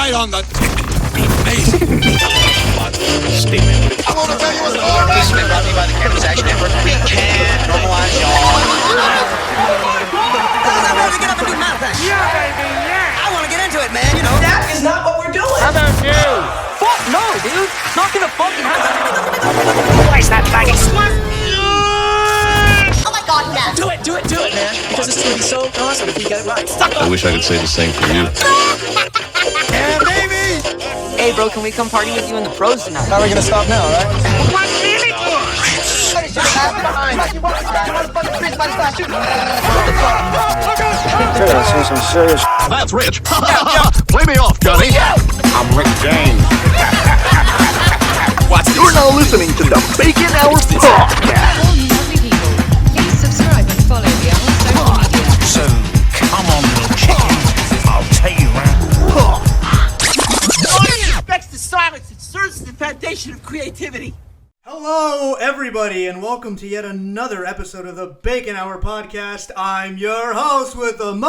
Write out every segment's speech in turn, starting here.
right on the amazing. Statement. I want to tell you a story. This has been brought to you by the Campus Action Network. We can't normalize y'all. I'm ready to get up and do my thing. Yeah, baby, yeah. I want to get into it, man, you know. That is not what we're doing. How about you? Fuck no, dude. Not gonna fucking happen. Where's that faggot? Oh my god, yes. Do it, man. Because this is going to be so awesome if we get it right. I wish I could say the same for you. Yeah, baby. Hey, bro, can we come party with you in the pros tonight? How are we going to stop now, right? What really good? That's Rich. Play me off, Johnny. I'm Rick James. You're now listening to the Bacon Hour Podcast. All you lovely people, please subscribe and follow me on social media. So, come on, little chicken. I'll tell you, man. No one respects the silence. It serves as the foundation of creativity. Hello, everybody, and welcome to yet another episode of the Bacon Hour Podcast. I'm your host with the most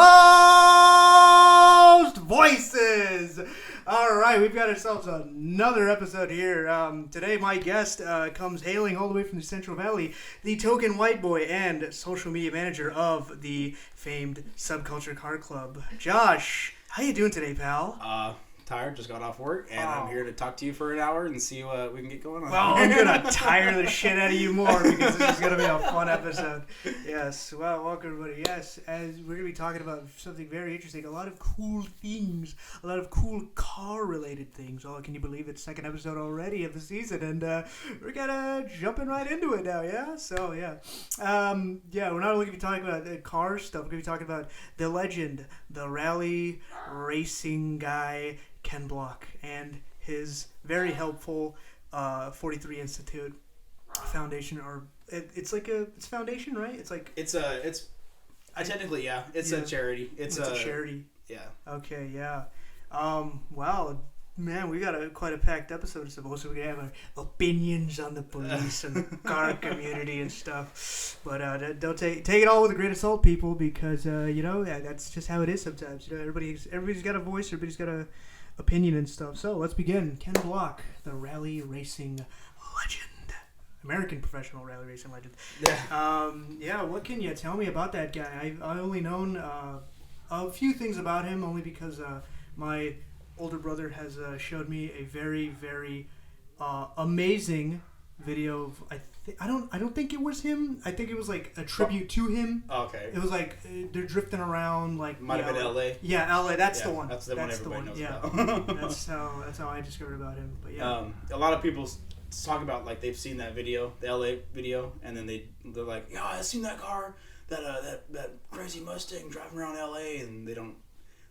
voices. All right, we've got ourselves another episode here. Today, my guest comes hailing all the way from the Central Valley, the token white boy and social media manager of the famed Subculture Car Club. Josh, how you doing today, pal? Tired, just got off work, and I'm here to talk to you for an hour and see what we can get going on. Well, I'm going to tire the shit out of you more because this is going to be a fun episode. Yes, well, welcome everybody. Yes, as we're going to be talking about something very interesting, a lot of cool things, a lot of cool car-related things. Oh, can you believe it's second episode already of the season, and we're kind of jumping right into it now, yeah? So, yeah. We're not only going to be talking about car stuff, we're going to be talking about the legend, the rally racing guy, Ken Block, and his very helpful 43 Institute Foundation, or it's foundation, right? It's technically, yeah, it's a charity. It's a charity. Yeah. Okay, yeah. Wow, man, we got quite a packed episode. So we're gonna have our opinions on the police and the car community and stuff. But don't take it all with a grain of salt, people, because that's just how it is sometimes. You know, everybody's got a voice, everybody's got a opinion and stuff. So let's begin. Ken Block, the rally racing legend, American professional rally racing legend. Yeah. What can you tell me about that guy? I only known a few things about him, only because my older brother has showed me a very, very amazing video of I don't think it was him. I think it was like a tribute to him. Oh, okay. It was like they're drifting around like might have been LA. Yeah, LA. That's the one. That's the one everybody knows yeah. about. that's how I discovered about him. But yeah. A lot of people talk about like they've seen that video, the LA video, and then they're like, yeah, I seen that car, that crazy Mustang driving around LA, and they don't.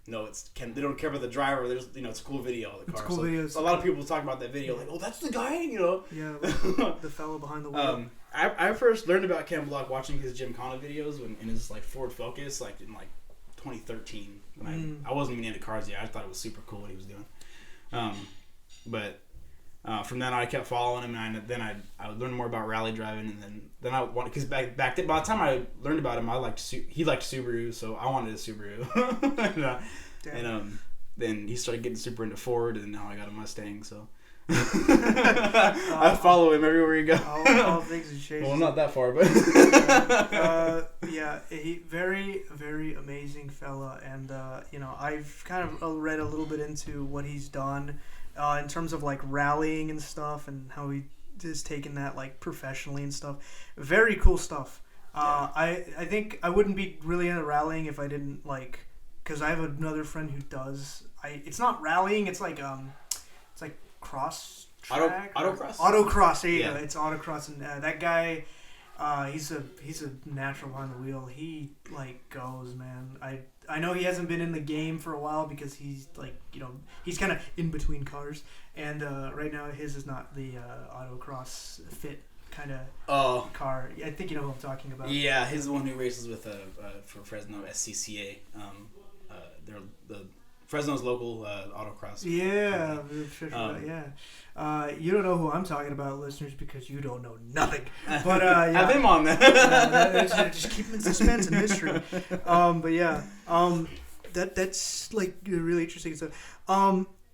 No, they don't care about the driver. There's, it's a cool video of the car. It's cool videos. So a lot of people talk about that video, like, oh, that's the guy, Yeah, the fellow behind the wheel. I first learned about Ken Block watching his Gymkhana videos in his like Ford Focus, like in like 2013. When I wasn't even into cars yet. I thought it was super cool what he was doing. But from then on, I kept following him, and then I learned more about rally driving, and then I wanted, because back then, by the time I learned about him, he liked Subaru, so I wanted a Subaru. and then he started getting super into Ford, and now I got a Mustang, so I follow him everywhere he goes. All things and shades. Well, not that far, but he very, very amazing fella, and I've kind of read a little bit into what he's done in terms of like rallying and stuff, and how he has taken that like professionally and stuff. Very cool stuff. I think I wouldn't be really into rallying if I didn't like, because I have another friend who does. It's not rallying. It's like cross track. Autocross. There you go. It's autocross, and that guy. He's a natural behind the wheel. He like goes, man. I know he hasn't been in the game for a while because he's like, he's kind of in between cars, and right now his is not the autocross fit kind of car. I think you know who I'm talking about. Yeah, he's the one who races with for Fresno SCCA. They're the Fresno's local autocross. Yeah, you don't know who I'm talking about, listeners, because you don't know nothing. But have him on there. Just keep him in suspense and mystery. That's like really interesting stuff.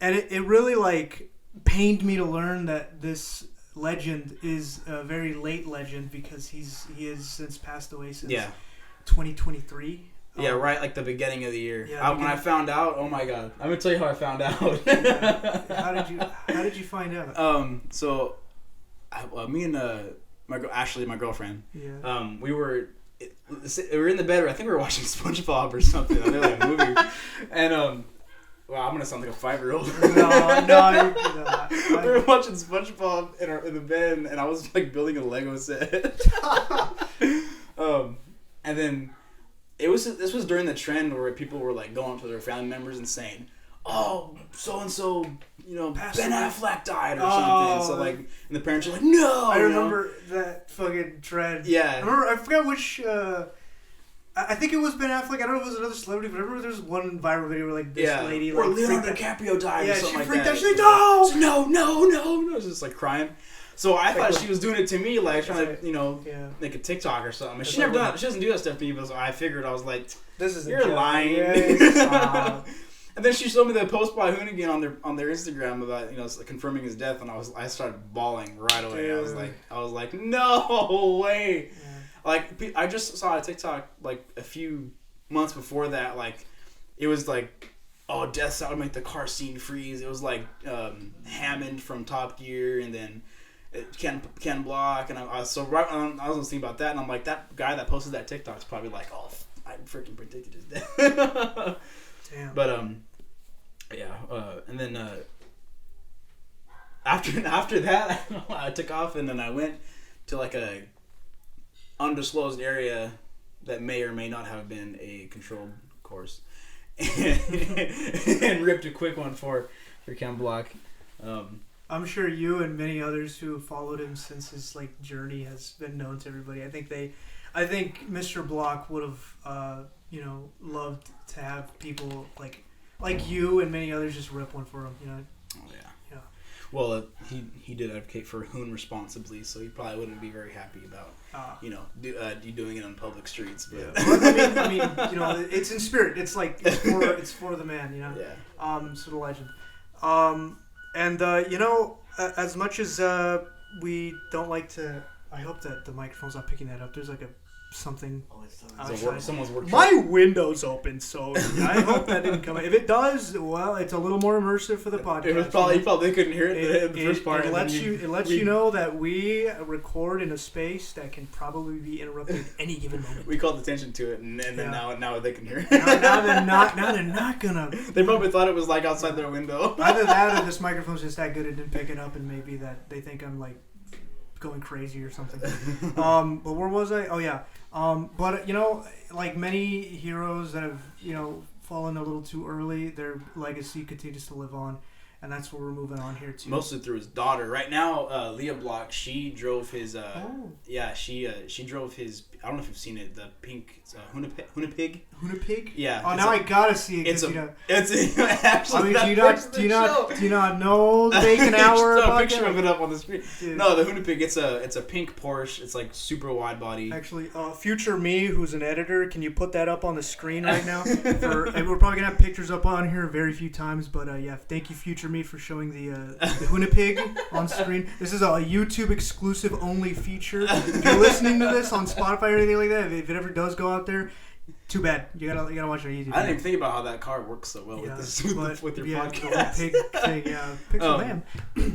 And it really like pained me to learn that this legend is a very late legend because he has since passed away since 2023. Yeah, right, like the beginning of the year. Yeah, when I found out, oh my god, I'm gonna tell you how I found out. How did you find out? So, me and my girlfriend. Yeah. We were in the bed. I think we were watching SpongeBob or something. I think like a movie, and wow, I'm gonna sound like a 5-year-old. No. We were watching SpongeBob in the bed, and I was like building a Lego set. And then. This was during the trend where people were like going up to their family members and saying, "Oh, so and so, Ben Affleck died" or something. So like, and the parents were like, "No." I remember that fucking trend. Yeah. I forgot which. I think it was Ben Affleck. I don't know if it was another celebrity, but I remember there was one viral video where like this lady like or Leonardo DiCaprio died or something like that. Yeah, she freaked out. She's like, no. I was just like crying. So I thought she was doing it to me, like trying to, make a TikTok or something. But she never done. She doesn't do that stuff to me. But so I figured, I was like, "This is you're lying." Yeah, and then she showed me the post by Hoonigan on their Instagram about confirming his death, and I started bawling right away. Dude. I was like, no way. Yeah. Like I just saw a TikTok like a few months before that. Like it was like, oh, death's out to make the car scene freeze. It was like Hammond from Top Gear, and then. Ken Block, and I was thinking about that, and I'm like, that guy that posted that TikTok is probably like, oh, I freaking predicted his death. Damn. But and then after that, I took off, and then I went to like a undisclosed area that may or may not have been a controlled course, and ripped a quick one for Ken Block. I'm sure you and many others who have followed him since his like journey has been known to everybody. I think Mr. Block would have loved to have people like you and many others just rip one for him. Oh yeah. Well, he did advocate for Hoon responsibly, so he probably wouldn't be very happy about you doing it on public streets. But yeah. I mean, it's in spirit. It's like it's for the man. Yeah. Sort of legend. And, as much as we don't like to... I hope that the microphone's not picking that up. There's like something outside. Someone's working. My window's open, so I hope that didn't come out. If it does, well, it's a little more immersive for the podcast. It was probably, you probably couldn't hear it in the first part. It lets you know that we record in a space that can probably be interrupted at any given moment. We called attention to it, and then now they can hear it. Now they're not gonna... They probably thought it was like outside their window. Either that or this microphone's just that good it didn't pick it up, and maybe that they think I'm like going crazy or something. But where was I? Oh yeah. But like many heroes that have fallen a little too early, their legacy continues to live on, and that's what we're moving on here to. Mostly through his daughter. Right now, Leah Block, she drove his. She drove his. I don't know if you've seen it. The pink Hoonapig. Hoonapig? Yeah. Oh, now I gotta see it. It's actually. I mean, do you not know Bacon Hour? A picture of it up on the screen. Dude. No, the Hoonapig. It's a pink Porsche. It's like super wide body. Actually, future me, who's an editor, can you put that up on the screen right now? And we're probably gonna have pictures up on here very few times, but thank you, future me, for showing the Hoonapig on screen. This is a YouTube exclusive only feature. If you're listening to this on Spotify or anything like that, if it ever does go out there, too bad. You gotta watch it on YouTube. I didn't even think about how that car works so well with your podcast. Pig thing, Pixel Man.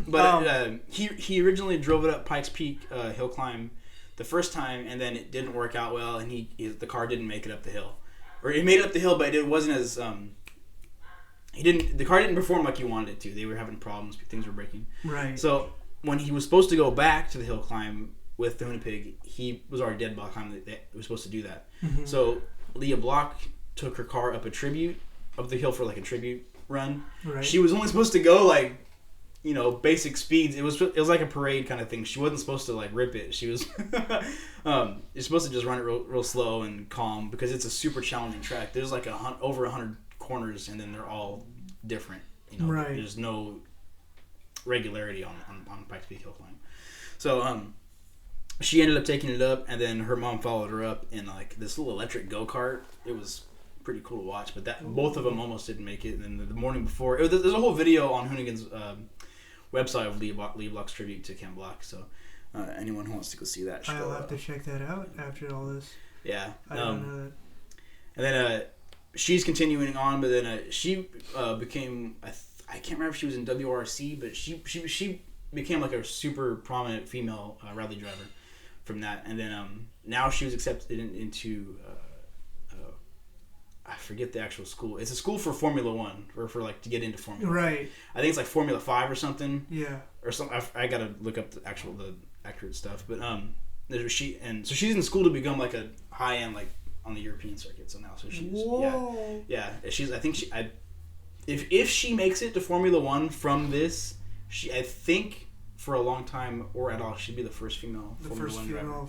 But he originally drove it up Pikes Peak hill climb the first time, and then it didn't work out well, and the car didn't make it up the hill, or it made it up the hill, but it wasn't as the car didn't perform like he wanted it to. They were having problems, things were breaking. Right. So when he was supposed to go back to the hill climb with the Hoonapig, he was already dead by the time that they were supposed to do that. Mm-hmm. So Leah Block took her car up the hill for like a tribute run. Right. She was only supposed to go like, basic speeds. It was like a parade kind of thing. She wasn't supposed to like rip it. She was you're supposed to just run it real slow and calm, because it's a super challenging track. There's like over 100 corners, and then they're all different. Right. There's no regularity on Pikes Peak hill climb. So she ended up taking it up, and then her mom followed her up in like this little electric go-kart. It was pretty cool to watch. But that both of them almost didn't make it. And then the morning before, there's a whole video on Hoonigan's website of Lee Block's tribute to Ken Block. So anyone who wants to go see that, should I'll have to check that out after all this. Yeah, I don't know that. And then she's continuing on, but then she became I can't remember if she was in WRC, but she became like a super prominent female rally driver from that. And then now she was accepted into I forget the actual school. It's a school for Formula One, or for like to get into Formula. Right. I think it's like Formula 5 or something. Yeah. Or something. I gotta look up the accurate stuff. But so she's in school to become like a high end, like on the European circuit. So now she's Whoa. yeah. If she makes it to Formula One from this, I think for a long time or at all, she'd be the first female Formula One driver.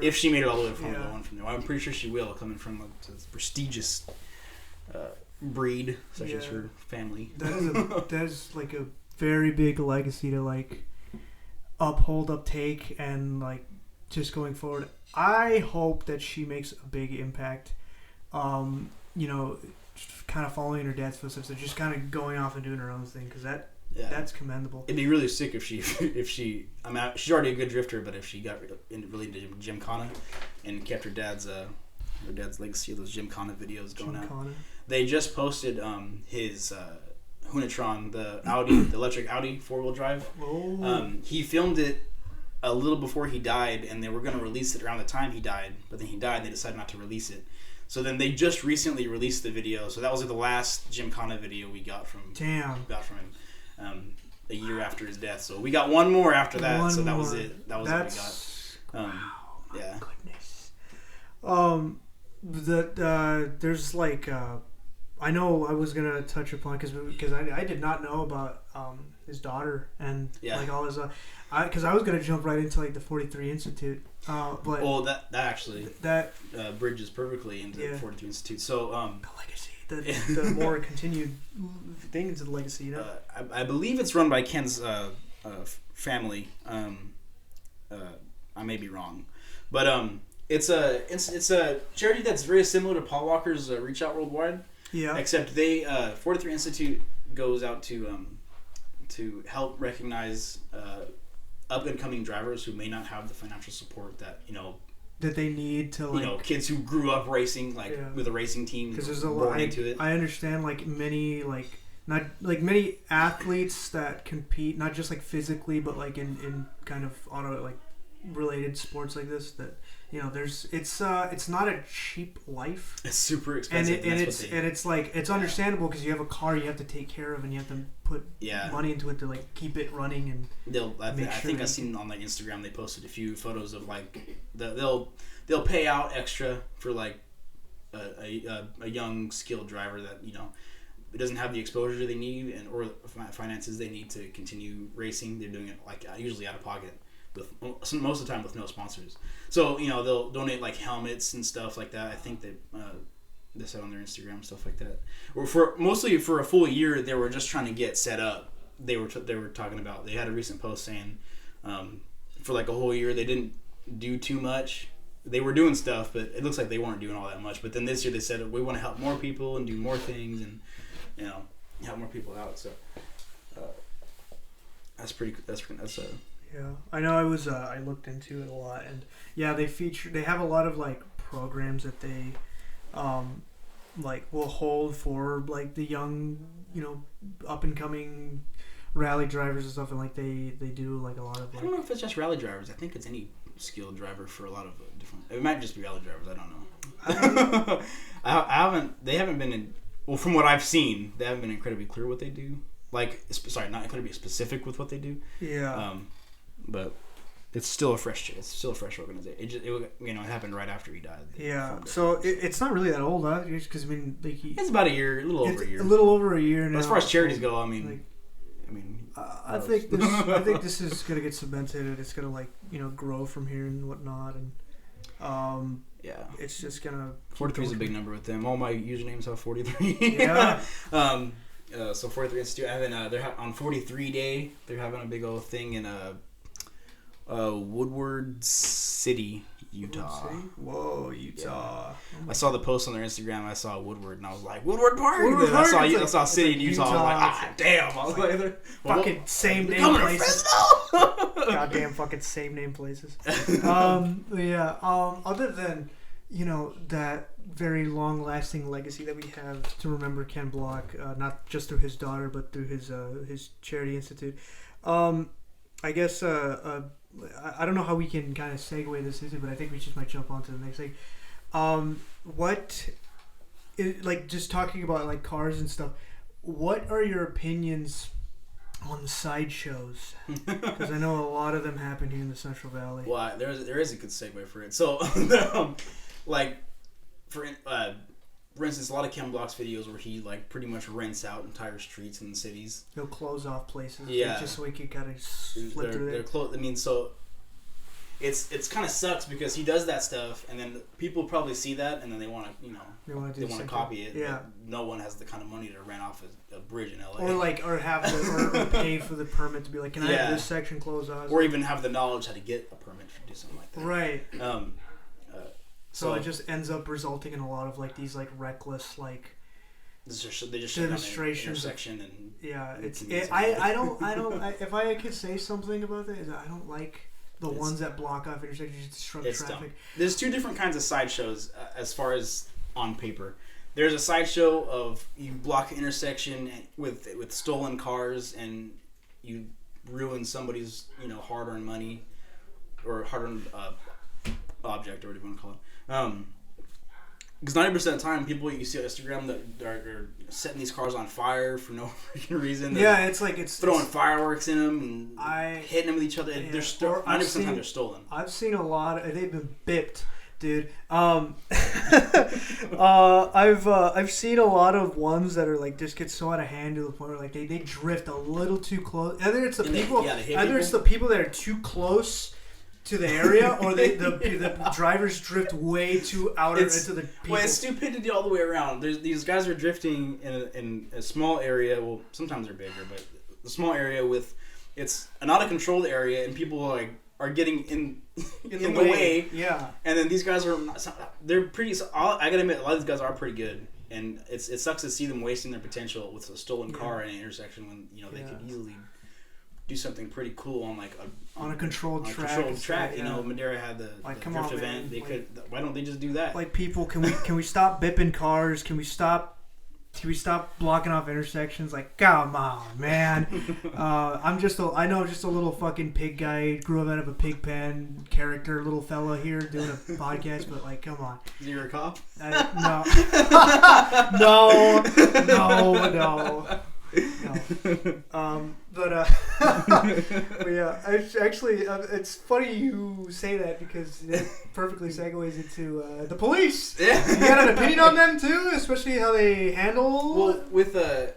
If she made it all the way to Formula One from there, I'm pretty sure she will, coming from a prestigious breed such as her family. That is like a very big legacy to like uptake, and like just going forward. I hope that she makes a big impact. You know, kind of following her dad's footsteps, and just kind of going off and doing her own thing, because that's commendable. It'd be really sick if she I mean, she's already a good drifter, but if she got really into Gymkhana and kept her dad's legacy of those Gymkhana videos going out. They just posted his Hoonatron, the electric Audi 4-wheel drive. Oh. He filmed it a little before he died, and they were going to release it around the time he died, but then he died and they decided not to release it. So then they just recently released the video. So that was like the last Gymkhana video we got from him a year after his death. So we got one more after that. That was it. That was what we got. Wow, yeah. Goodness. There's like I know I was gonna touch upon because I did not know about his daughter and like all his because I was gonna jump right into like the 43 Institute. But that actually bridges perfectly into the 43 Institute. So the legacy, the more continued thing into the legacy. You know, I believe it's run by Ken's family. I may be wrong, but it's a charity that's very similar to Paul Walker's Reach Out Worldwide. Yeah. Except they 43 Institute goes out to help recognize up and coming drivers who may not have the financial support that that they need to, like, kids who grew up racing with a racing team, because there's a lot into it. I understand like many many athletes that compete not just like physically but like in kind of auto like related sports like this, that there's it's not a cheap life. It's super expensive, and it's like it's understandable because you have a car you have to take care of and you have to put money into it to like keep it running. And I think I've seen on like Instagram they posted a few photos of like they'll pay out extra for like a young skilled driver that it doesn't have the exposure they need or finances they need to continue racing. They're doing it like usually out of pocket, with most of the time with no sponsors. So they'll donate like helmets and stuff like that. I think they said on their Instagram, stuff like that. Or mostly for a full year, they were just trying to get set up. They were talking about, they had a recent post saying for like a whole year they didn't do too much. They were doing stuff, but it looks like they weren't doing all that much. But then this year they said we want to help more people and do more things and help more people out. So that's yeah, I know. I looked into it a lot, and they have a lot of like programs that they like will hold for like the young up and coming rally drivers and stuff, and like they do like a lot of like, I don't know if it's just rally drivers. I think it's any skilled driver for a lot of different. It might just be rally drivers. I don't know. They haven't been in. Well, from what I've seen, they haven't been incredibly clear what they do. Like, sorry, not incredibly specific with what they do. Yeah. But it's still a fresh organization. It happened right after he died. Yeah. So it's not really that old, huh? Because I mean, like it's about a year, a little over a year. A little over a year now. But as far as charities go, I think this is gonna get cemented, and it's gonna grow from here and whatnot, and it's just gonna. 43 is a big number with them. All my usernames have 43. Yeah. So 43 Institute, and then they're on 43 Day. They're having a big old thing in Woodward City, Utah. Whoa, Utah. I saw the post on their Instagram. I saw Woodward, and I was like, Woodward Park. Woodward And I saw Park, it's I saw a city in Utah. I was like, Utah. damn. I was like, Fucking same name coming to places. Fresno. Goddamn fucking same name places. Other than, that very long-lasting legacy that we have to remember Ken Block, not just through his daughter, but through his charity institute. I guess I don't know how we can kind of segue this into, but I think we just might jump on to the next thing. Just talking about like cars and stuff. What are your opinions on the sideshows? Because I know a lot of them happen here in the Central Valley. Well, there is a good segue for it. So, for instance, a lot of Ken Block's videos where he like pretty much rents out entire streets in the cities. He'll close off places, just so he can kind of flip through there. I mean, so it's kind of sucks because he does that stuff, and then people probably see that, and then they want to, they want to copy it. Yeah. But no one has the kind of money to rent off a bridge in LA, or pay for the permit to be like, can I have this section closed off? Or even have the knowledge how to get a permit to do something like that. Right. So it just ends up resulting in a lot of like these like reckless like they just shut down an demonstrations. intersection and if I could say something about that, is I don't like the ones that block off intersections, disrupt traffic. Dumb. There's two different kinds of sideshows as far as on paper. There's a sideshow of you block an intersection with stolen cars and you ruin somebody's hard-earned money or hard-earned object or whatever you want to call it. Because 90% of the time, people you see on Instagram that are setting these cars on fire for no freaking reason. Yeah, it's throwing fireworks in them and hitting them with each other. Yeah. They're 90% of the time they're stolen. I've seen a lot. They've been bipped, dude. I've seen a lot of ones that are like just get so out of hand to the point where like they drift a little too close. Either it's the people that are too close to the area, or the drivers drift way too into the people. Well, it's stupidity all the way around. These guys are drifting in a small area. Well, sometimes they're bigger, but a small area it's an out of control area, and people are getting in the way. Yeah. And then these guys they're pretty. I gotta admit, a lot of these guys are pretty good, and it sucks to see them wasting their potential with a stolen car in an intersection when they could easily do something pretty cool on a controlled track. Madeira had the drift event. They could. Why don't they just do that? Like, people, can we stop bipping cars? Can we stop blocking off intersections? Like, come on, man. I know I'm just a little fucking pig guy. Grew up out of a pig pen character, little fella here doing a podcast, but like, come on. You're a cop? No. But yeah, it's funny you say that because it perfectly segues into the police. Yeah. You got an opinion on them too, especially how they handle. Well, with these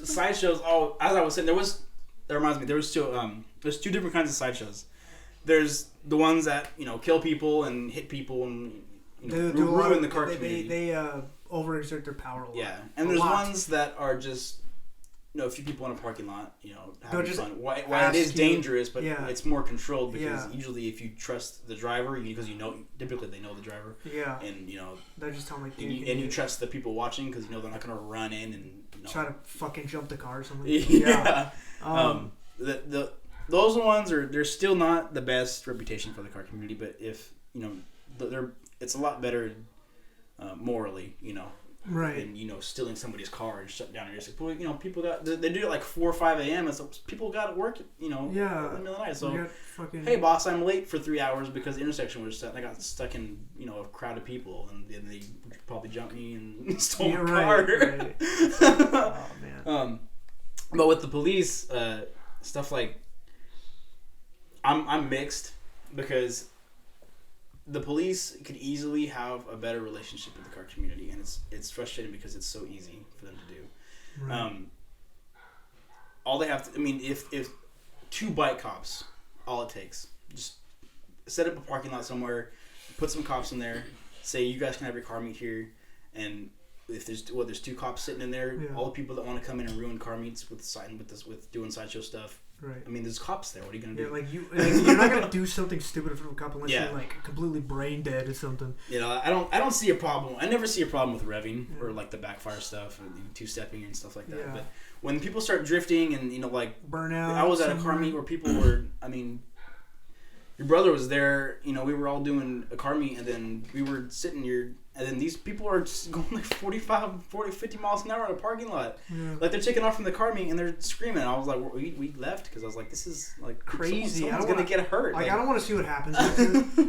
sideshows. Oh, as I was saying, that reminds me. There's two different kinds of sideshows. There's the ones that kill people and hit people and ruin the car community. They overexert their power a lot. Yeah, and there's ones that are just a few people in a parking lot, having fun. Why it is dangerous, but it's more controlled because usually if you trust the driver, because typically they know the driver. Yeah. And they just tell me. And you trust the people watching because they're not going to run in and try to fucking jump the car or something. Yeah. Those ones they're still not the best reputation for the car community, but if it's a lot better morally, right? And stealing somebody's car and shut down. People they do it like 4 or 5 a.m. and so people got to work. In the middle of the night. So hey, boss, I'm late for 3 hours because the intersection was set. I got stuck in a crowd of people, and they probably jumped me and stole my car. Right. Oh man. But with the police, stuff like I'm mixed because the police could easily have a better relationship with the car community, and it's frustrating because it's so easy for them to do. Right. All they have to, if 2 bike cops, all it takes, just set up a parking lot somewhere, put some cops in there, say you guys can have your car meet here, and if there's 2 cops sitting in there, all the people that want to come in and ruin car meets with doing sideshow stuff, Right. I mean, there's cops there. What are you gonna do? You're not gonna do something stupid in front of a cop unless Yeah. you're like completely brain dead or something. You know, I don't see a problem. I never see a problem with revving or like the backfire stuff and two-stepping and stuff like that. Yeah. But when people start drifting and like burnout, I was at a car meet where people were. I mean, your brother was there. You know, we were all doing a car meet, and then we were sitting here. And then these people are just going like 50 miles an hour in a parking lot. Yeah. Like they're taking off from the car meet and they're screaming. And I was like, we left because I was like, this is like crazy. Someone's going to get hurt. Like I don't want to see what happens.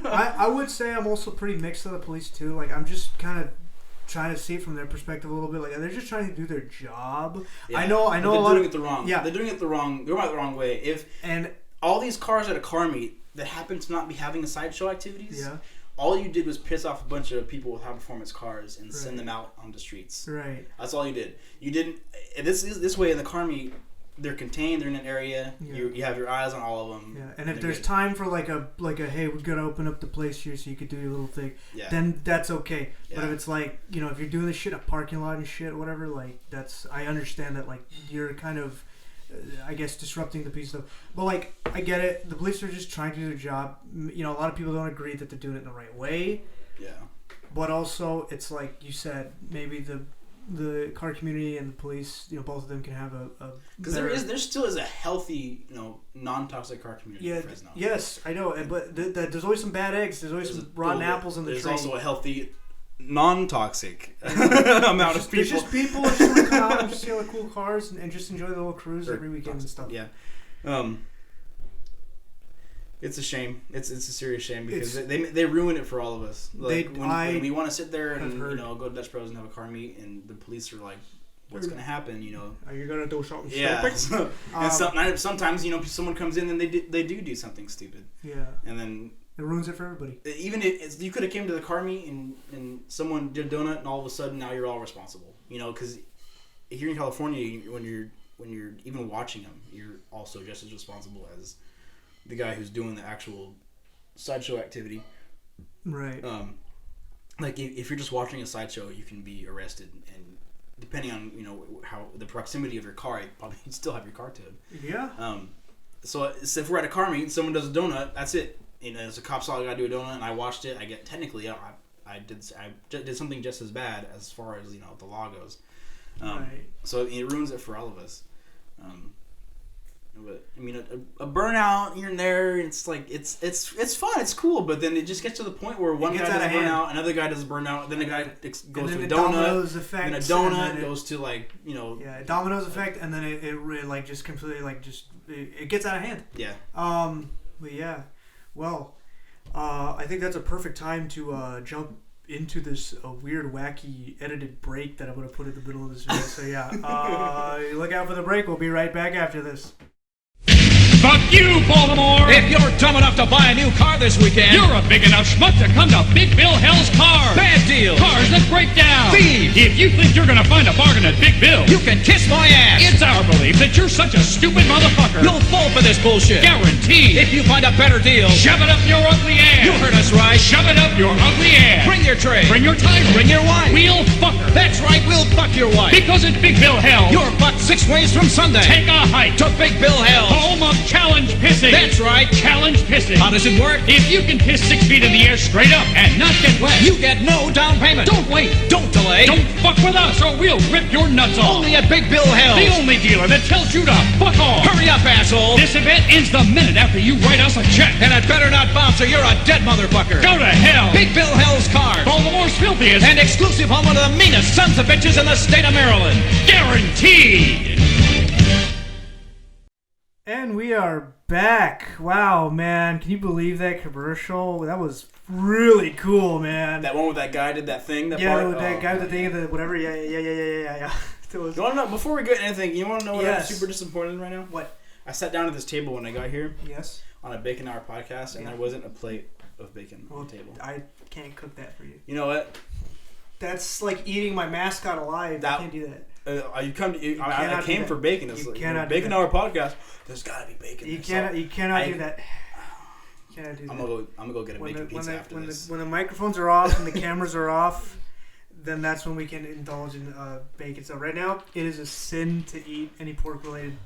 I would say I'm also pretty mixed with the police too. Like I'm just kind of trying to see it from their perspective a little bit. Like they're just trying to do their job. Yeah. I know. They're a lot doing of it the wrong. Yeah, they're doing it the wrong. They're going the wrong way. And all these cars at a car meet that happen to not be having a sideshow activities. Yeah. All you did was piss off a bunch of people with high-performance cars and send them out on the streets. Right. That's all you did. You didn't. This way in the car meet, they're contained. They're in an area. Yeah. You have your eyes on all of them. Yeah. And if there's time for like a hey, we're gonna open up the place here so you could do your little thing. Yeah. Then that's okay. Yeah. But if it's like if you're doing this shit in a parking lot and shit, whatever, like I understand that like you're kind of. I guess disrupting the peace stuff, but like I get it. The police are just trying to do their job. A lot of people don't agree that they're doing it in the right way. Yeah. But also, it's like you said, maybe the car community and the police, both of them can have a because there still is a healthy, non-toxic car community in Fresno. Yes, I know, but there's always some bad eggs. There's always some rotten apples in the train. There's also a healthy. Non-toxic amount of people. There's just people who just want to come out and just see all the cool cars and just enjoy the little cruise every weekend and stuff. Yeah, it's a shame. It's a serious shame because they ruin it for all of us. Like when we want to sit there and go to Dutch Bros and have a car meet, and the police are like, "What's going to happen?" Are you going to do something stupid? And sometimes someone comes in and they do something stupid. Yeah, and then. It ruins it for everybody. Even if you could have came to the car meet and someone did a donut and all of a sudden now you're all responsible. Because here in California, when you're even watching them, you're also just as responsible as the guy who's doing the actual sideshow activity. Right. Like if you're just watching a sideshow, you can be arrested, and depending on how the proximity of your car, you probably still have your car towed. Yeah. So if we're at a car meet and someone does a donut, that's it. As a cop saw a guy do a donut and I watched it, I did something just as bad as far as the law goes. Right. So it ruins it for all of us. But I mean, a burnout here and there, it's like it's fun, it's cool, but then it just gets to the point where one guy does a burnout, another guy does a burnout, then a guy goes to a donut, and a donut goes to dominoes effect, and then it really just completely it gets out of hand. Yeah. But yeah. Well, I think that's a perfect time to jump into this weird, wacky, edited break that I'm going to put in the middle of this video. So yeah, look out for the break. We'll be right back after this. Fuck you, Baltimore! If you're dumb enough to buy a new car this weekend, you're a big enough schmuck to come to Big Bill Hell's Cars. Bad deals. Cars that break down. Thieves. If you think you're gonna find a bargain at Big Bill, you can kiss my ass. It's our belief that you're such a stupid motherfucker. You'll fall for this bullshit. Guaranteed. If you find a better deal, shove it up your ugly ass. You heard us right. Shove it up your ugly ass. Bring your tray. Bring your title. Bring your wife. We'll fuck her. That's right, we'll fuck your wife. Because at Big Bill Hell, you're fucked 6 ways from Sunday. Take a hike to Big Bill Hell, home of challenge pissing. That's right, challenge pissing. How does it work? If you can piss 6 feet in the air straight up and not get wet, you get no down payment. Don't wait. Don't delay. Don't fuck with us or we'll rip your nuts off. Only at Big Bill Hell, the only dealer that tells you to fuck off. Hurry up, asshole. This event ends the minute after you write us a check. And it better not bounce or you're a dead motherfucker. Go to hell. Big Bill Hell's Cars, Baltimore's filthiest and exclusive home, one of the meanest sons of bitches in the state of Maryland. Guaranteed. And we are back. Wow, man. Can you believe that commercial? That was really cool, man. That one with that guy did that thing? That guy with the thing, whatever. Yeah. You want to know, before we get anything, you want to know what I'm super disappointed in right now? What? I sat down at this table when I got here. Yes. On a Bacon Hour podcast, and there wasn't a plate of bacon on the table. I can't cook that for you. You know what? That's like eating my mascot alive. I can't do that. I came for bacon. It's like, Bacon Hour podcast. There's gotta be bacon. You cannot do that. You cannot do that. I'm gonna go get a bacon pizza after this. When the microphones are off and the cameras are off, then that's when we can indulge in bacon. So right now, it is a sin to eat any pork-related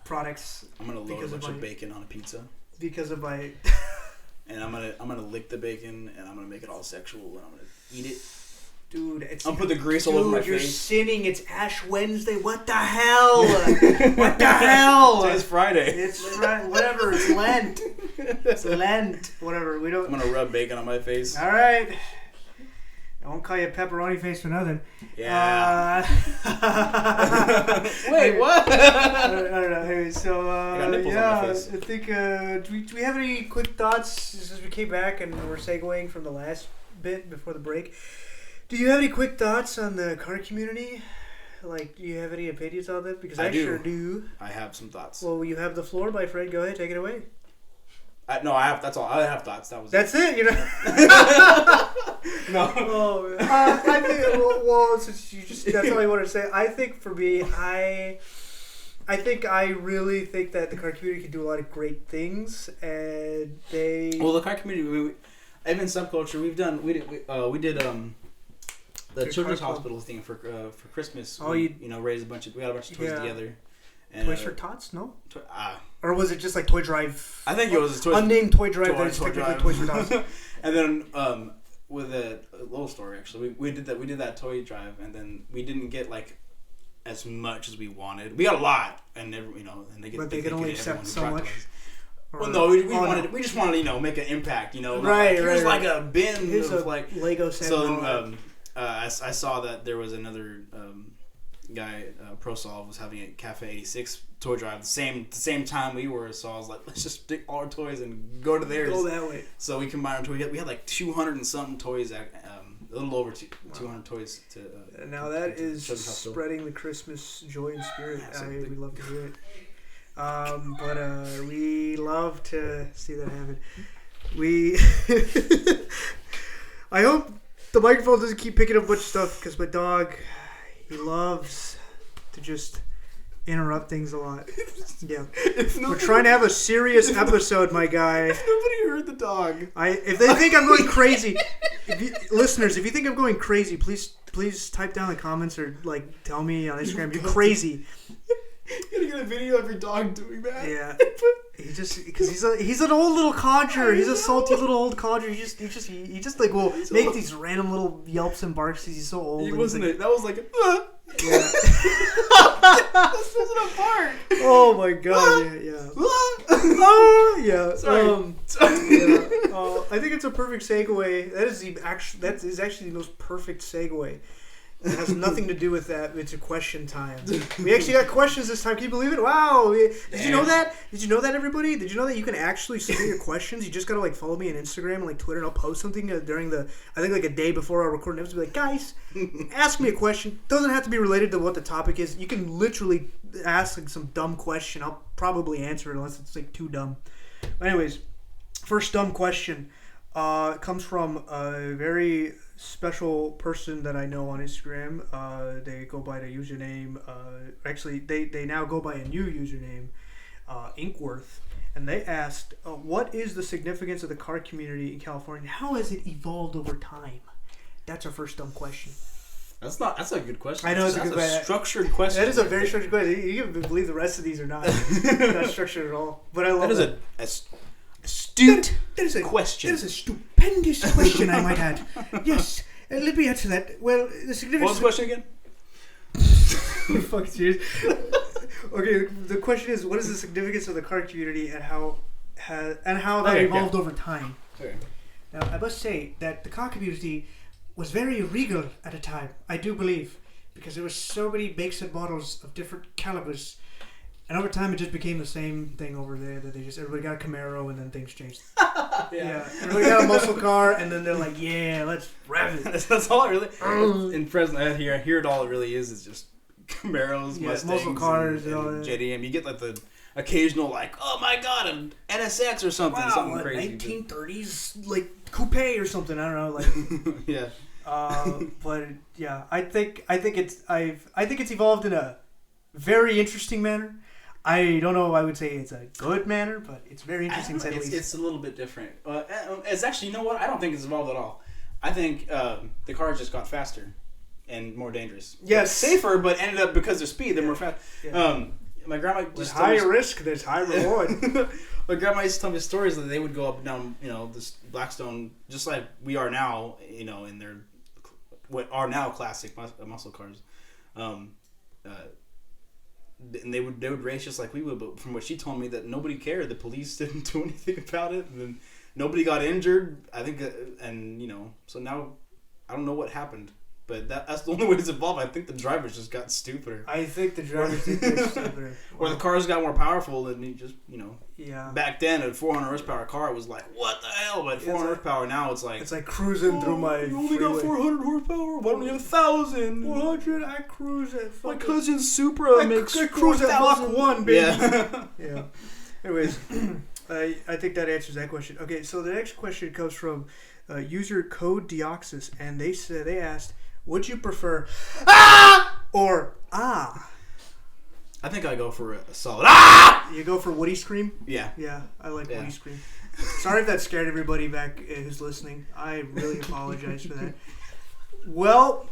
products. I'm gonna load a bunch of bacon on a pizza. Because of my. And I'm gonna lick the bacon and I'm gonna make it all sexual and I'm gonna eat it. Dude, it's. I'll put the grease all over my you're face. sinning. It's Ash Wednesday. What the hell? What the hell? Today's Friday. It's whatever. It's Lent. It's Lent. Whatever. We don't. I'm gonna rub bacon on my face. All right. I won't call you pepperoni face for nothing. Yeah. Wait, what? I don't know. Hey, so I got nipples on my face. I think. Do we have any quick thoughts since we came back and we're segueing from the last bit before the break? Do you have any quick thoughts on the car community? Like, do you have any opinions on them? Because I sure do. I have some thoughts. Well, you have the floor, my friend. Go ahead, take it away. No, I have. That's all. I have thoughts. That's it. You know. No. Oh, man. I think. Well, since you that's all you want to say. I think for me, I really think that the car community can do a lot of great things, and they. Well, the car community, even Subculture, we did the children's hospital thing for Christmas. Oh, we raised we got a bunch of toys together. And, Toys for Tots? No? Or was it just like Toy Drive? I think it was a unnamed Toy Drive. Toys for Tots. And then with a little story actually, we did that. We did that toy drive, and then we didn't get like as much as we wanted. We got a lot, and and they could only accept so much. Well, no, we just wanted to make an impact. Right. Here's like a bin. Here's of a Lego set. So I saw that there was another guy, ProSolve, was having a Cafe 86 toy drive the same time we were. So I was like, let's just stick all our toys and go to theirs. Go that way. So we combined our toys. We had like 200 and something toys. A little over 200 toys to. Now that is spreading the Christmas joy and spirit. We love to hear it. But we love to see that happen. I hope the microphone doesn't keep picking up a bunch of stuff because my dog, he loves to just interrupt things a lot. Yeah. We're trying to have a serious episode, my guy. If nobody heard the dog. If they think I'm going crazy, listeners, if you think I'm going crazy, please type down in the comments or like tell me on Instagram you're crazy. You gotta get a video of your dog doing that. Yeah. Because he's an old little codger. He's a salty little old codger. He just like will make these random little yelps and barks because he's so old. That was like, yeah. This wasn't a bark. Oh my god. Yeah. Sorry. I think it's a perfect segue. That is actually the most perfect segue. It has nothing to do with that. It's a question time. We actually got questions this time. Can you believe it? Wow. Did you know that? Did you know that, everybody? Did you know that you can actually submit your questions? You just got to like follow me on Instagram and like Twitter, and I'll post something during I think like a day before I record an episode. Be like, guys, ask me a question. Doesn't have to be related to what the topic is. You can literally ask like some dumb question. I'll probably answer it unless it's like too dumb. But anyways, first dumb question comes from a very special person that I know on Instagram. They go by the username. Actually, they now go by a new username, Inkworth. And they asked, "What is the significance of the car community in California? How has it evolved over time?" That's our first dumb question. That's a good question. I know it's a good question. Structured question. That is a very structured question. You can believe the rest of these are not structured at all. But I love that. That is astute question. That is a stupendous question, I might add. Yes, let me answer that. Well, the significance... What was the question again? Are you fucking serious? Okay, the question is, what is the significance of the car community and how that evolved over time? Okay. Now, I must say that the car community was very regal at a time, I do believe, because there were so many makes and models of different calibers. And over time, it just became the same thing over there. That everybody got a Camaro, and then things changed. Yeah. Everybody got a muscle car, and then they're like, "Yeah, let's rev it." That's all it really. In Fresno, here it all it really is just Camaros, Mustangs, muscle cars, and JDM. You get like the occasional like, "Oh my god, an NSX or something, something crazy." 1930s like coupe or something. I don't know, like yeah. But yeah, I think it's evolved in a very interesting manner. I don't know if I would say it's a good manner, but it's very interesting at least. It's a little bit different. It's actually, you know what? I don't think it's evolved at all. I think the cars just got faster and more dangerous. Yes. Safer, but ended up, because of speed, they're more fast. Yeah. My grandma With just high risk, there's high reward. My grandma used to tell me stories that they would go up and down, this Blackstone, just like we are now, in their what are now classic muscle cars. And they would race just like we would, but from what she told me, that nobody cared. The police didn't do anything about it, and then nobody got injured. I think, so now I don't know what happened. But that's the only way it's evolved. I think the drivers just got stupider. I think the drivers did get stupider. Or the cars got more powerful, and you just, Yeah. Back then, a 400 horsepower car was like, what the hell? But 400 horsepower now, it's like cruising through my. You only got 400 horsepower. Why don't you have 1,000? 400. I cruise at. My cousin Supra makes I cruise at Mach 1, baby. Yeah. Yeah. Anyways, I think that answers that question. Okay, so the next question comes from user Code Deoxys, and they asked, would you prefer or ah? I think I go for a solid ah. You go for Woody Scream? Yeah. Yeah, I like Woody Scream. Sorry if that scared everybody back who's listening. I really apologize for that. Well,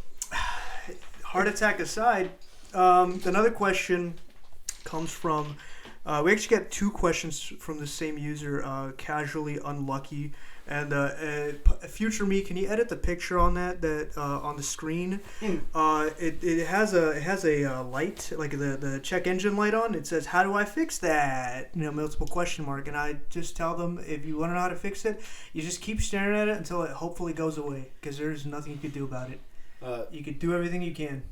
heart attack aside, another question comes from. We actually got two questions from the same user, Casually Unlucky. And future me, can you edit the picture on that on the screen? It has a light, like the check engine light on. It says, "How do I fix that?" Multiple question mark. And I just tell them, if you want to know how to fix it, you just keep staring at it until it hopefully goes away, because there's nothing you can do about it. You could do everything you can.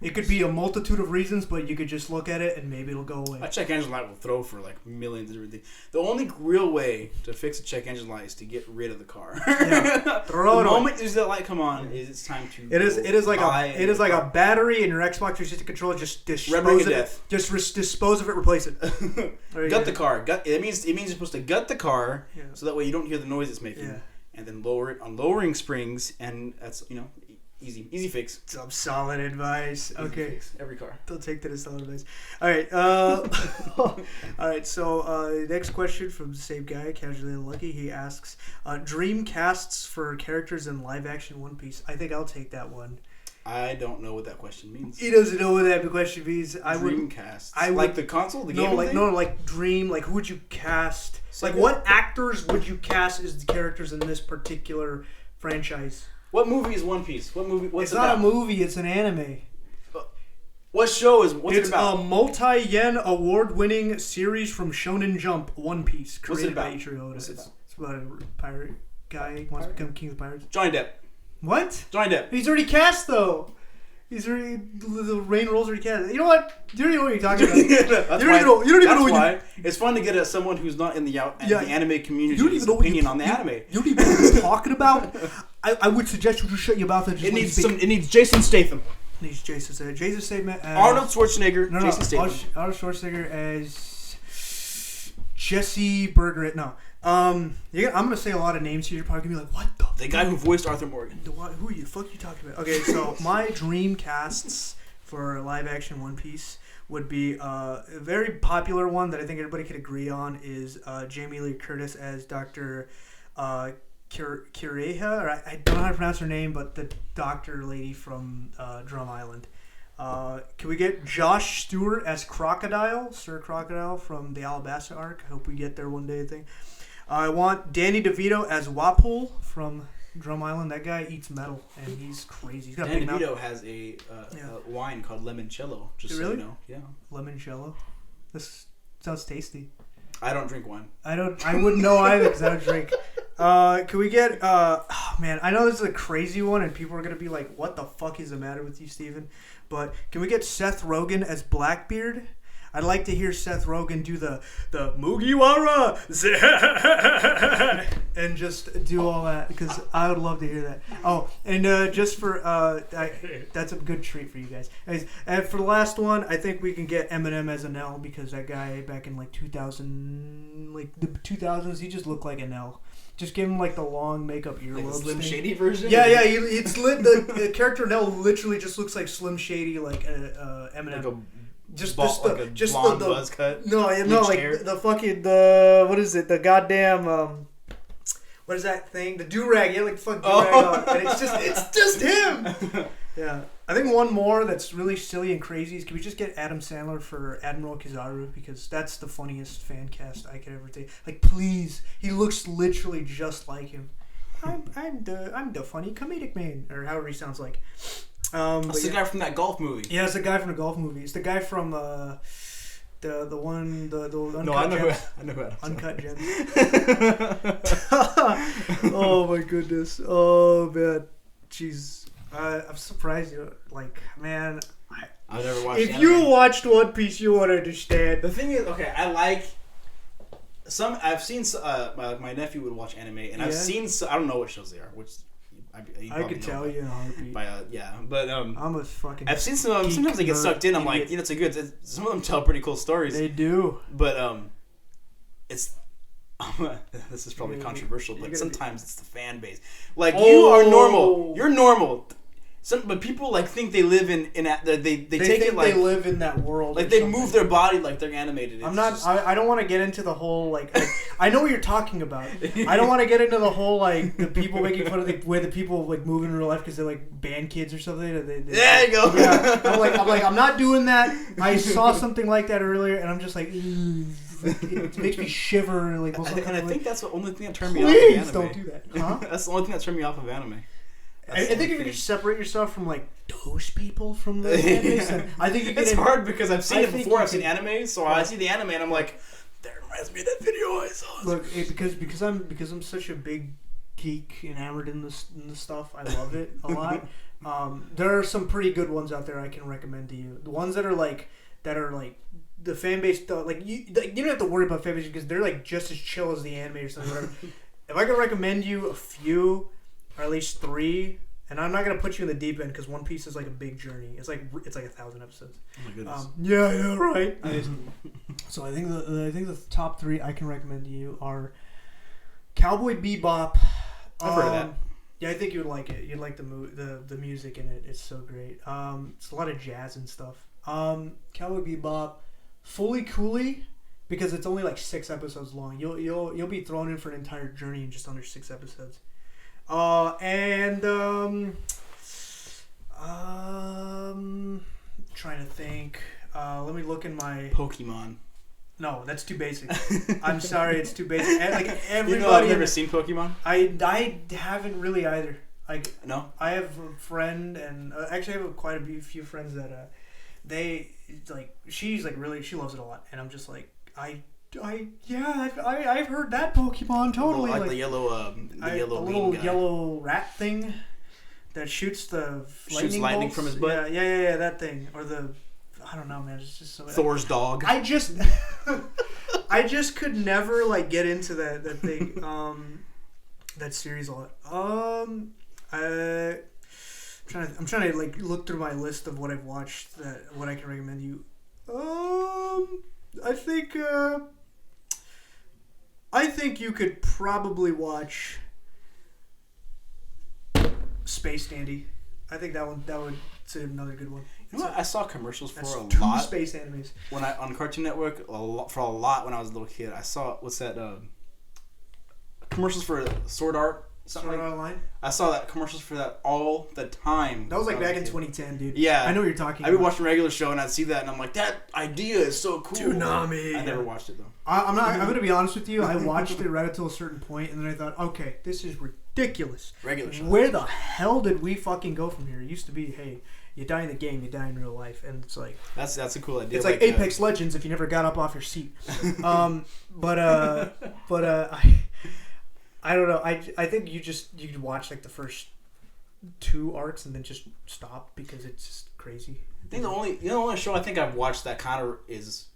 It could be a multitude of reasons, but you could just look at it and maybe it'll go away. A check engine light will throw for like millions of different things. The only real way to fix a check engine light is to get rid of the car. Yeah. Throw it the away. moment that light come on, it's time to. It is like a battery in your Xbox 360 controller. Just dispose of it. Just dispose of it. Replace it. Gut the car. It means you're supposed to gut the car, so that way you don't hear the noise it's making, and then lower it on lowering springs, and that's Easy fix. Some solid advice. Okay. Fix. Every car. Don't take that as solid advice. All right. All right. So next question from the same guy, Casually Unlucky. He asks, dream casts for characters in live action One Piece. I think I'll take that one. I don't know what that question means. He doesn't know what that question means. Dreamcast. I would, like the console, the game. Like dream. Like who would you cast? So like what actors would you cast as the characters in this particular franchise? What movie is One Piece? What movie? What's it's it not about? a movie. It's an anime. What show is? What's it about? It's a multi-yen award-winning series from Shonen Jump, One Piece, created by Ichiro Oda. It's about a pirate guy who wants to become king of pirates. Johnny Depp. What? Johnny Depp. He's already cast though. The main role's already cast. You know what? You don't even know what you're talking about. You don't even know why it's fun to get someone who's not in the anime community's opinion on the anime. You don't even know what you're talking about. I would suggest you just shut your mouth and just It needs Jason Statham. It needs Jason Statham. Jason Statham as Arnold Schwarzenegger. Jason Statham. Arnold Schwarzenegger as Jesse Berger. No. I'm gonna say a lot of names here. You're probably gonna be like, "What the?" Guy who voiced Arthur Morgan. Who are you? The fuck you talking about? Okay, so my dream casts for live action One Piece would be a very popular one that I think everybody could agree on is Jamie Lee Curtis as Dr. Kireha, or I don't know how to pronounce her name, but the doctor lady from Drum Island. Can we get Josh Stewart as Crocodile, Sir Crocodile from the Alabasta arc? I hope we get there one day, I think. I want Danny DeVito as Wapol from Drum Island. That guy eats metal, and he's crazy. He's got Danny DeVito has a wine called Limoncello. Just really? So you know, yeah. Limoncello. This sounds tasty. I don't drink wine. I wouldn't know either because I don't drink. Can we get? Man, I know this is a crazy one, and people are gonna be like, "What the fuck is the matter with you, Steven?" But can we get Seth Rogen as Blackbeard? I'd like to hear Seth Rogen do the Mugiwara and just do all that because I would love to hear that. Oh, and just for that's a good treat for you guys. Anyways, and for the last one, I think we can get Eminem as an L because that guy back in like 2000, like the 2000s, he just looked like an L. Just give him like the long makeup earlobes. Like the Slim Shady version? Yeah. It's the character Nell literally just looks like Slim Shady, like Eminem. Like just blonde buzz cut. No, like hair. the fucking what is it? The goddamn what is that thing? The do rag. Yeah, like fuck do rag on. And it's just him. Yeah. I think one more that's really silly and crazy is can we just get Adam Sandler for Admiral Kizaru, because that's the funniest fan cast I could ever take. Like, please, he looks literally just like him. I'm the funny comedic man, or however he sounds like. That's the guy from that golf movie. Yeah, it's the guy from the golf movie. It's the guy from the Uncut No, I know Gems. who Adam Uncut Gems. Oh my goodness. Oh man. Jeez. I'm surprised you like, man. I've never watched. If anime. you watched One Piece, you would understand. The thing is, okay, I like some. I've seen my nephew would watch anime, and I've seen. I don't know what shows they are, which I could tell you in a heartbeat. But I'm a fucking. I've seen some of them. Sometimes they get sucked in. I'm like, it's a good. Some of them tell pretty cool stories. They do. But it's. This is probably controversial, but sometimes it's the fan base. Like you are normal. You're normal. But people like think they live in they take it like they live in that world. Like they move their body like they're animated. I'm not. I don't want to get into the whole like. I know what you're talking about. I don't want to get into the whole like the people making fun of the way the people like move in real life because they're like band kids or something. There you go. Yeah. I'm not doing that. I saw something like that earlier, and I'm just like. It makes me shiver. Like, and I think that's the only thing that turned me off of Please anime. don't do that. Huh? That's the only thing that turned me off of anime. I think if you could separate yourself from like those people from the anime, I think you can. It's hard because I've seen it before. I've seen anime, so I see the anime and I'm like, that reminds me of that video I saw. Look, because I'm such a big geek enamored in this stuff. I love it a lot. There are some pretty good ones out there I can recommend to you. The ones that are like the fan base, you don't have to worry about fan base because they're like just as chill as the anime or something. Whatever. If I could recommend you a few, or at least 3, and I'm not gonna put you in the deep end because One Piece is like a big journey. It's like 1,000 episodes. Oh my goodness. Yeah, right. So I think the top 3 I can recommend to you are Cowboy Bebop. I've heard of that. Yeah, I think you would like it. You'd like the music in it. It's so great. It's a lot of jazz and stuff. Cowboy Bebop. Fully Cooley, because it's only like 6 episodes long. You'll be thrown in for an entire journey in just under 6 episodes. Trying to think. Let me look in my Pokemon. No, that's too basic. I'm sorry, it's too basic. Like everybody. You know, I've never seen Pokemon. I haven't really either. Like no. I have a friend, and actually I have quite a few friends that she's like really, she loves it a lot, and I'm just like I've heard that Pokemon totally like the yellow little yellow rat thing that shoots lightning bolts from his butt. Yeah, that thing, or I don't know, man. It's just so Thor's dog. I just could never like get into that thing that series a lot. I'm trying to like look through my list of what I've watched, what I can recommend you. I think you could probably watch Space Dandy. I think that would say another good one. You know what? I saw commercials for a two lot. space animes. When on Cartoon Network, for a lot when I was a little kid. I saw commercials for Sword Art. Sword Art Online? I saw that commercials for that all the time. That was like back in 2010, dude. Yeah. I know what you're talking about. I'd be watching a regular show and I'd see that and I'm like, that idea is so cool. Toonami. I never watched it though. I'm going to be honest with you. I watched it right until a certain point and then I thought, okay, this is ridiculous. Regular show. Where the hell did we fucking go from here? It used to be, hey, you die in the game, you die in real life, and it's like that's a cool idea. It's like Apex Legends if you never got up off your seat. I don't know. I think you could watch like the first 2 arcs and then just stop because it's just crazy. I think the only show I think I've watched that kind of is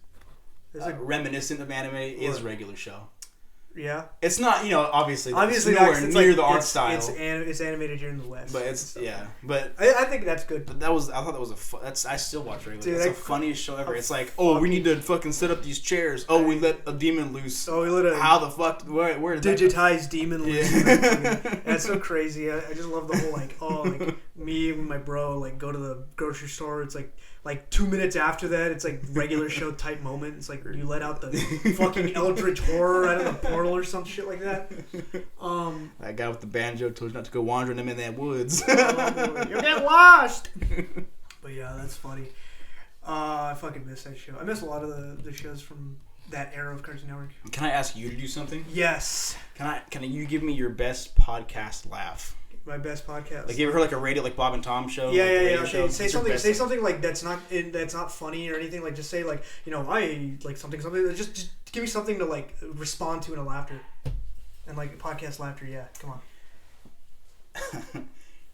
reminiscent of anime is Regular Show. Yeah, it's not obviously nowhere near the art style. It's animated here in the West, but it's But I think that's good. But I thought that was I still watch Regular. Dude, it's the funniest show ever. It's like, we need to fucking set up these chairs. Oh, we let a demon loose. Oh, we let how the fuck where did digitized demon loose? That's so crazy. I just love the whole like me and my bro like go to the grocery store. It's like like 2 minutes after that, it's like regular show type moment. It's like you let out the fucking eldritch horror out of the portal or some shit like that. That guy with the banjo told you not to go wandering them in that woods. You get lost. But yeah, that's funny. I fucking miss that show. I miss a lot of the shows from that era of Cartoon Network. Can I ask you to do something? Yes. Can you give me your best podcast laugh? My best podcast. Like, you ever heard like a radio, like Bob and Tom show? Yeah, like yeah, radio yeah. show? Okay. Say something. Say best, something like that's not funny or anything. Like just say like I like something. Just give me something to like respond to in a laughter, and like podcast laughter. Yeah, come on.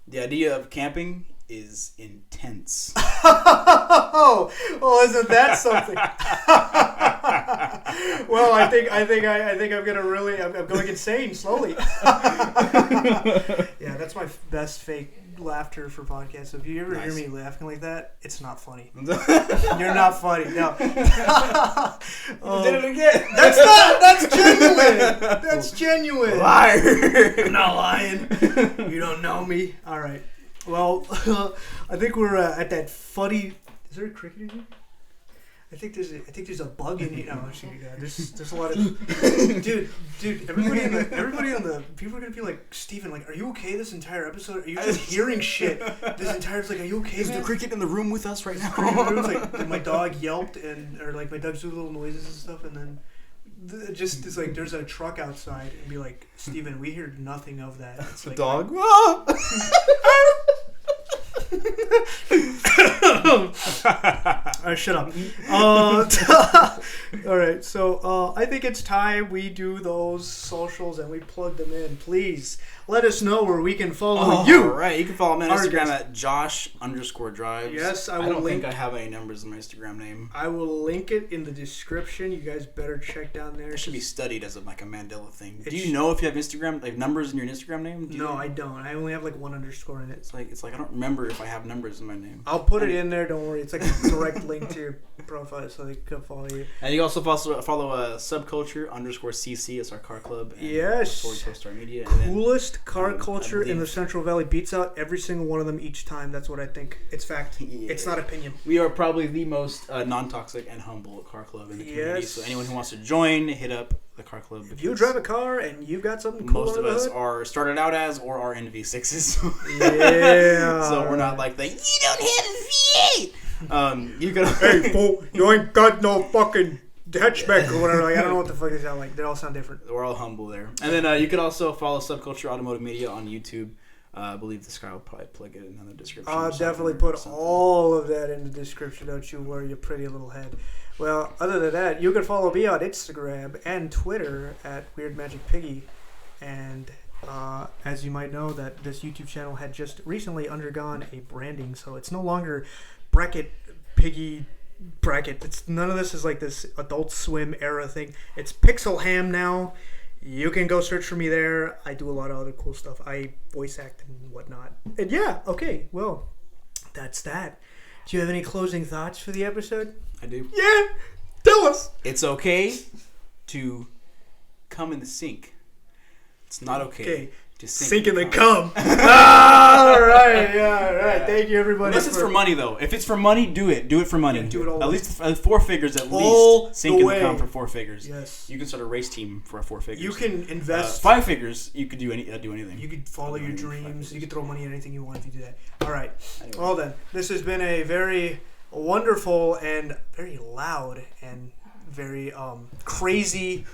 The idea of camping is intense. Oh, isn't that something? Well, I think I'm going insane slowly. Yeah, that's my best fake laughter for podcasts. So if you ever hear me laughing like that, it's not funny. You're not funny. No. You did it again. That's genuine. That's genuine. Liar. I'm not lying. You don't know me. All right. Well, I think we're at that funny. Is there a cricket in here? I think there's a bug in here. No, actually, there's a lot of dude. Everybody on the people are gonna be like, Steven, like, are you okay this entire episode? Are you just hearing shit this entire? It's like, are you okay? Is the cricket in the room with us right now? Like, my dog yelped or like my dogs do little noises and stuff, and then just it's like there's a truck outside and be like, Steven, we hear nothing of that. It's like, dog. Shut up. All right, so I think it's time we do those socials and we plug them in. Please let us know where we can follow you. All right, you can follow me on Instagram at Josh_drives. Yes, I don't think I have any numbers in my Instagram name. I will link it in the description. You guys better check down there. It should be studied as like a Mandela thing. Do you know if you have Instagram like numbers in your Instagram name? No, I don't. I only have like one underscore in it. It's like I don't remember if I have numbers in my name. I'll put it in there. Don't worry. It's like a direct link to your profile, so they can follow you. And you also follow Subculture_CC. It's our car club. And yes. Subculture Media. Coolest car culture in the Central Valley. Beats out every single one of them each time. That's what I think. It's fact. Yeah. It's not opinion. We are probably the most non-toxic and humble car club in the community. So anyone who wants to join, hit up the car club. If you drive a car and you've got something cool most of us are started out as or are in V6s. Yeah. So we're not like the you don't have a V8. You could hey fool, you ain't got no fucking hatchback or whatever. Like, I don't know what the fuck they sound like. They all sound different. We're all humble there. And then you could also follow Subculture Automotive Media on YouTube. I believe this guy will probably plug it in the description. I'll definitely put all of that in the description. Don't you worry, your pretty little head. Well, other than that, you can follow me on Instagram and Twitter at WeirdMagicPiggy. And as you might know, that this YouTube channel had just recently undergone a branding, so it's no longer Bracket Piggy Bracket. It's none of this is like this Adult Swim era thing. It's Pixel Ham now. You can go search for me there. I do a lot of other cool stuff. I voice act and whatnot. And yeah, okay, well, that's that. Do you have any closing thoughts for the episode? I do. Yeah, tell us. It's okay to come in the sink. It's not okay to sink in the cum. All right, yeah, all right. Thank you, everybody. Unless it's for money, though. If it's for money, do it. Do it for money. Yeah, do it all at least 4 figures at least. Sink in the cum for 4 figures. Yes. You can start a race team for 4 figures. You can invest 5 figures. You could do anything. You could follow your dreams. You could throw money at anything you want if you do that. All right. Anyway. Well then, this has been a very wonderful and very loud and very crazy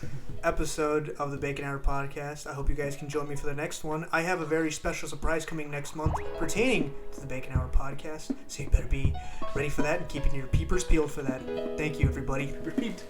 episode of the Bacon Hour podcast. I hope you guys can join me for the next one. I have a very special surprise coming next month pertaining to the Bacon Hour podcast, so you better be ready for that and keeping your peepers peeled for that. Thank you, everybody. Repeat.